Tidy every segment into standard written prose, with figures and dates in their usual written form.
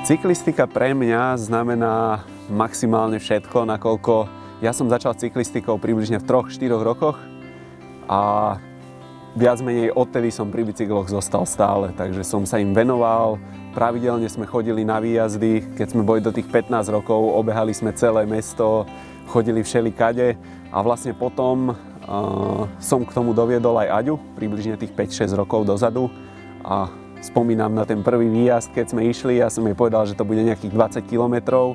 Cyklistika pre mňa znamená maximálne všetko, nakoľko ja som začal cyklistikou približne v 3-4 rokoch a viac menej odtedy som pri bicykloch zostal stále, takže som sa im venoval. Pravidelne sme chodili na výjazdy, keď sme boli do tých 15 rokov, obehali sme celé mesto, chodili všelikade a vlastne potom som k tomu doviedol aj Aďu, približne tých 5-6 rokov dozadu a spomínam na ten prvý výjazd, keď sme išli, ja som jej povedal, že to bude nejakých 20 kilometrov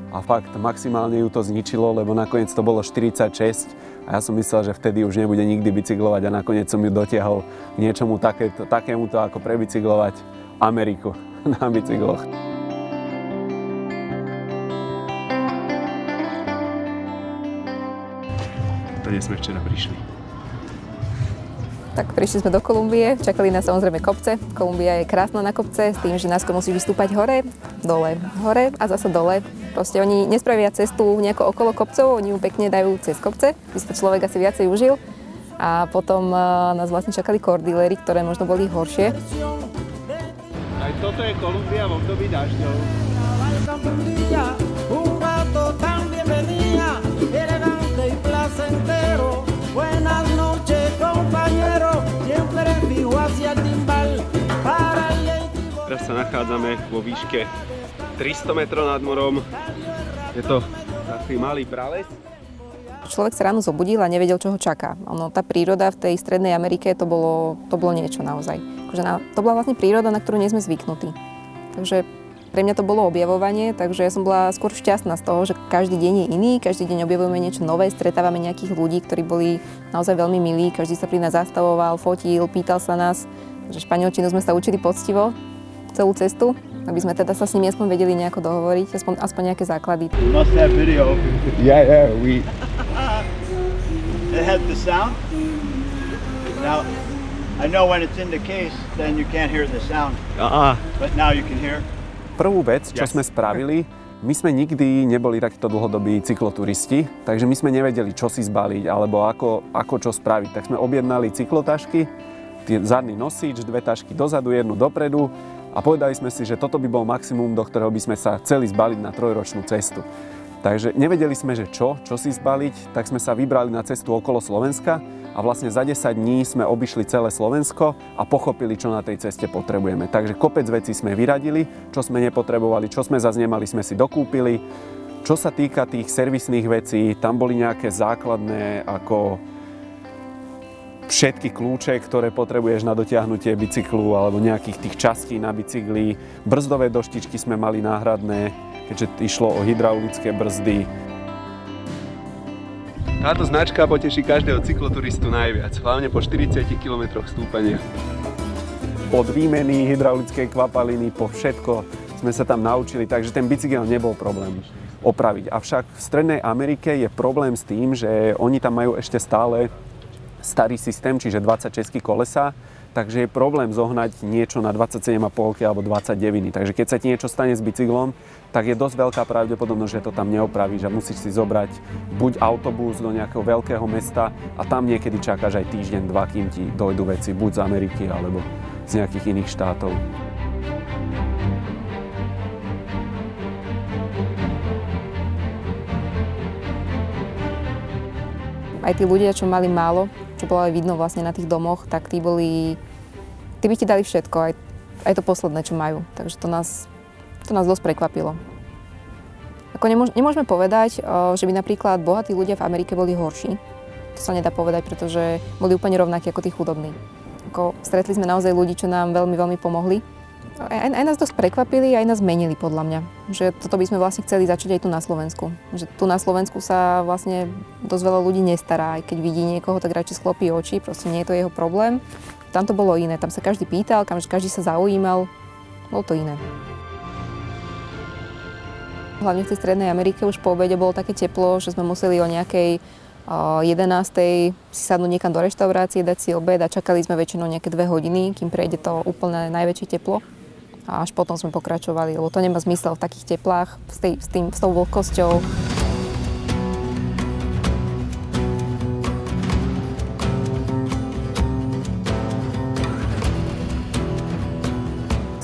a fakt maximálne ju to zničilo, lebo nakoniec to bolo 46 a ja som myslel, že vtedy už nebude nikdy bicyklovať a nakoniec som ju dotiahol k niečomu takémuto ako prebicyklovať Ameriku na bicykloch. To nie sme včera prišli. Tak prišli sme do Kolumbie, čakali nás samozrejme kopce. Kolumbia je krásna na kopce, s tým, že najskôr musíš vystúpať hore, hore a zase dole. Proste oni nespravia cestu nejako okolo kopcov, oni ju pekne dajú cez kopce, by si to človek asi viacej užil. A potom nás vlastne čakali kordillery, ktoré možno boli horšie. Aj toto je Kolumbia v období dažďov. Teraz sa nachádzame vo výške 300 metrov nad morom. Je to taký malý prales. Človek sa ráno zobudil a nevedel, čo ho čaká. Tá príroda v tej Strednej Amerike, to bolo niečo naozaj. To bola vlastne príroda, na ktorú nie sme zvyknutí. Takže pre mňa to bolo objavovanie, takže ja som bola skôr šťastná z toho, že každý deň je iný, každý deň objavujeme niečo nové, stretávame nejakých ľudí, ktorí boli naozaj veľmi milí, každý sa pri nás zastavoval, fotil, pýtal sa nás. Takže španielčinu sme sa učili poctivo celú cestu, aby sme teda sa s nimi aspoň vedeli nejako dohovoriť, aspoň nejaké základy. You must have video. Yeah, we... It had the sound. Now, I know when it's in the case, then you can't hear the sound. But now you can hear. Prvú vec, čo sme spravili, my sme nikdy neboli takíto dlhodobí cykloturisti, takže my sme nevedeli, čo si zbaliť alebo ako čo spraviť. Tak sme objednali cyklotašky, zadný nosič, 2 tašky dozadu, 1 dopredu a povedali sme si, že toto by bol maximum, do ktorého by sme sa chceli zbaliť na 3-ročnú cestu. Takže nevedeli sme, že čo si zbaliť, tak sme sa vybrali na cestu okolo Slovenska a vlastne za 10 dní sme obišli celé Slovensko a pochopili, čo na tej ceste potrebujeme. Takže kopec vecí sme vyradili, čo sme nepotrebovali, čo sme zase nemali, sme si dokúpili. Čo sa týka tých servisných vecí, tam boli nejaké základné ako všetky kľúče, ktoré potrebuješ na dotiahnutie bicyklu alebo nejakých tých častí na bicykli. Brzdové doštičky sme mali náhradné, keďže išlo o hydraulické brzdy. Táto značka poteší každého cykloturistu najviac, hlavne po 40 km stúpania. Od výmeny hydraulickej kvapaliny po všetko sme sa tam naučili, takže ten bicykel nebol problém opraviť. Avšak v Strednej Amerike je problém s tým, že oni tam majú ešte stále starý systém, čiže 26 kolesa, takže je problém zohnať niečo na 27,5 alebo 29. Takže keď sa ti niečo stane s bicyklom, tak je dosť veľká pravdepodobnosť, že to tam neopravíš a musíš si zobrať buď autobus do nejakého veľkého mesta a tam niekedy čakáš aj týždeň, 2, kým ti dojdú veci buď z Ameriky alebo z nejakých iných štátov. Aj tí ľudia, čo mali málo, čo bolo aj vidno vlastne na tých domoch, tak tí by ti dali všetko, aj to posledné, čo majú. Takže to nás dosť prekvapilo. Ako nemôžeme povedať, že by napríklad bohatí ľudia v Amerike boli horší. To sa nedá povedať, pretože boli úplne rovnakí ako tí chudobní. Stretli sme naozaj ľudí, čo nám veľmi, veľmi pomohli. Aj nás dosť prekvapili, aj nás menili podľa mňa. Že toto by sme vlastne chceli začať aj tu na Slovensku. Že tu na Slovensku sa vlastne dosť veľa ľudí nestará. Aj keď vidí niekoho, tak radšej sklopí oči, proste nie je to jeho problém. Tam to bolo iné, tam sa každý pýtal, každý sa zaujímal. Bolo to iné. Hlavne v tej Strednej Amerike už po obede bolo také teplo, že sme museli o nejakej 11:00 si sadnúť niekam do reštaurácie, dať si obed a čakali sme väčšinou nejaké 2 hodiny, kým prejde to úplne najväčšie teplo. A až potom sme pokračovali, lebo to nemá zmysel v takých teplách, s tou vlhkosťou.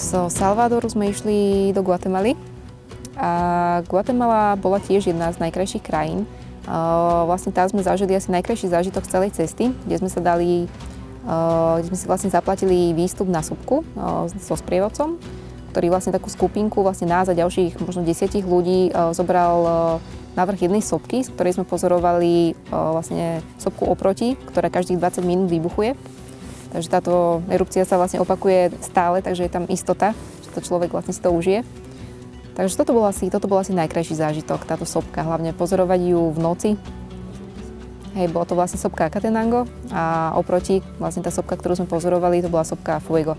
Z Salvadoru sme išli do Guatemaly a Guatemala bola tiež jedna z najkrajších krajín. Vlastne tam sme zažili asi najkrajší zážitok z celej cesty, kde sme si vlastne zaplatili výstup na súpku so sprievodcom, ktorý vlastne takú skupinku nás a ďalších možno 10 ľudí zobral na vrch jednej sopky, z ktorej sme pozorovali vlastne sopku oproti, ktorá každých 20 minút vybuchuje. Takže táto erupcia sa vlastne opakuje stále, takže je tam istota, že to človek vlastne si to užije. Takže toto bol asi najkrajší zážitok, táto sopka, hlavne pozorovať ju v noci. Hej, bola to vlastne sopka Acatenango a oproti vlastne tá sopka, ktorú sme pozorovali, to bola sopka Fuego.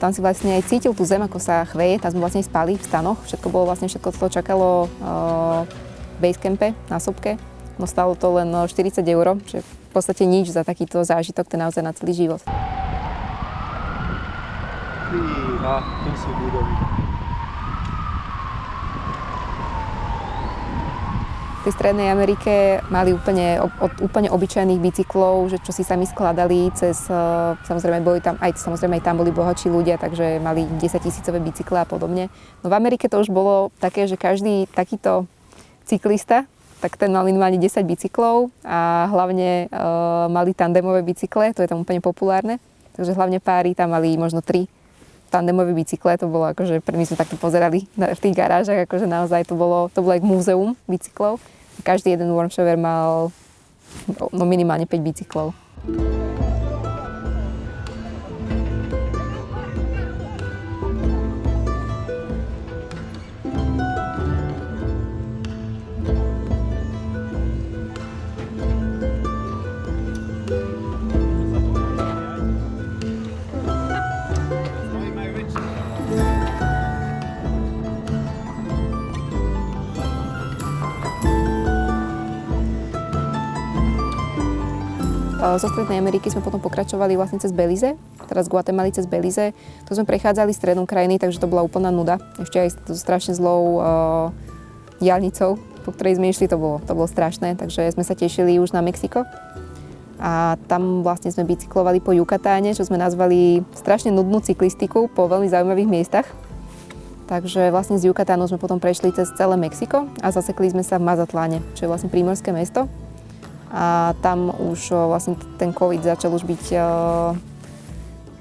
Tam si vlastne aj cítil tú zem, ako sa chveje, tam sme vlastne spali v stanoch, všetko to čakalo v basecampe na sopke. No stalo to len 40 €, že v podstate nič za takýto zážitok, to je naozaj na celý život. Tu sú budovy. V tej Strednej Amerike mali úplne obyčajných bicyklov, že čo si sami skladali samozrejme aj tam boli bohatší ľudia, takže mali 10-tisícové bicykle a podobne. No v Amerike to už bolo také, že každý takýto cyklista, tak ten mal minimálne 10 bicyklov a hlavne mali tandemové bicykle, to je tam úplne populárne. Takže hlavne páry tam mali možno 3 tandemové bicykle, to bolo akože, my sme takto pozerali v tých garážach, akože naozaj to bolo jak múzeum bicyklov. Každý jeden wormshower mal minimálne 5 bicyklov. Zo Strednej Ameriky sme potom pokračovali vlastne cez Belize, teraz z Guatemaly cez Belize. To sme prechádzali stredom krajiny, takže to bola úplná nuda. Ešte aj s strašne zlou diaľnicou, po ktorej sme išli, to bolo strašné, takže sme sa tešili už na Mexiko. A tam vlastne sme bicyklovali po Yucatáne, čo sme nazvali strašne nudnú cyklistiku po veľmi zaujímavých miestach. Takže vlastne z Yucatánu sme potom prešli cez celé Mexiko a zasekli sme sa v Mazatláne, čo je vlastne prímorské mesto. A tam už vlastne ten COVID začal už byť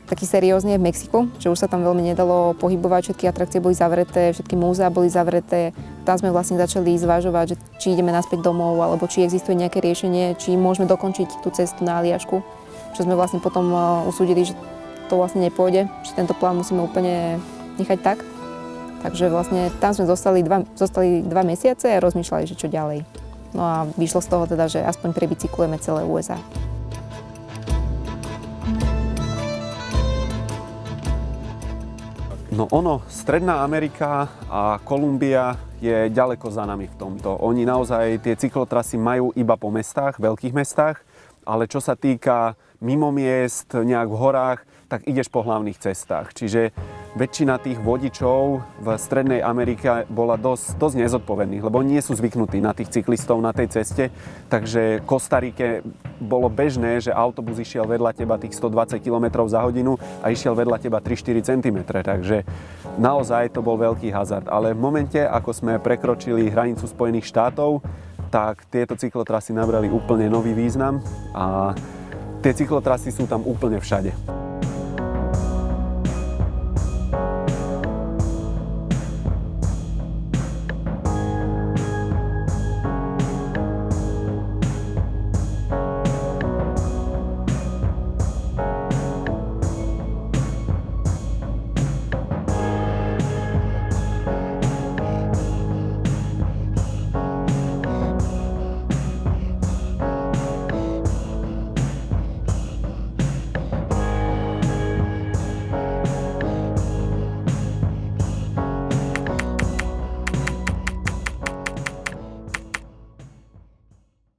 taký seriózne v Mexiku, že už sa tam veľmi nedalo pohybovať, všetky atrakcie boli zavreté, všetky múzeá boli zavreté. Tam sme vlastne začali zvažovať, že či ideme naspäť domov, alebo či existuje nejaké riešenie, či môžeme dokončiť tú cestu na Aliašku. Čo sme vlastne potom usúdili, že to vlastne nepôjde, že tento plán musíme úplne nechať tak. Takže vlastne tam sme zostali 2 mesiace a rozmýšľali, že čo ďalej. No a vyšlo z toho teda, že aspoň prebicyklujeme celé USA. No Stredná Amerika a Kolumbia je ďaleko za nami v tomto. Oni naozaj tie cyklotrasy majú iba po mestách, veľkých mestách, ale čo sa týka mimo miest, nejak v horách, tak ideš po hlavných cestách. Čiže väčšina tých vodičov v Strednej Amerike bola dosť nezodpovedných, lebo nie sú zvyknutí na tých cyklistov na tej ceste. Takže v Kostarike bolo bežné, že autobus išiel vedľa teba tých 120 km za hodinu a išiel vedľa teba 3-4 cm. Takže naozaj to bol veľký hazard. Ale v momente, ako sme prekročili hranicu Spojených štátov, tak tieto cyklotrasy nabrali úplne nový význam a tie cyklotrasy sú tam úplne všade.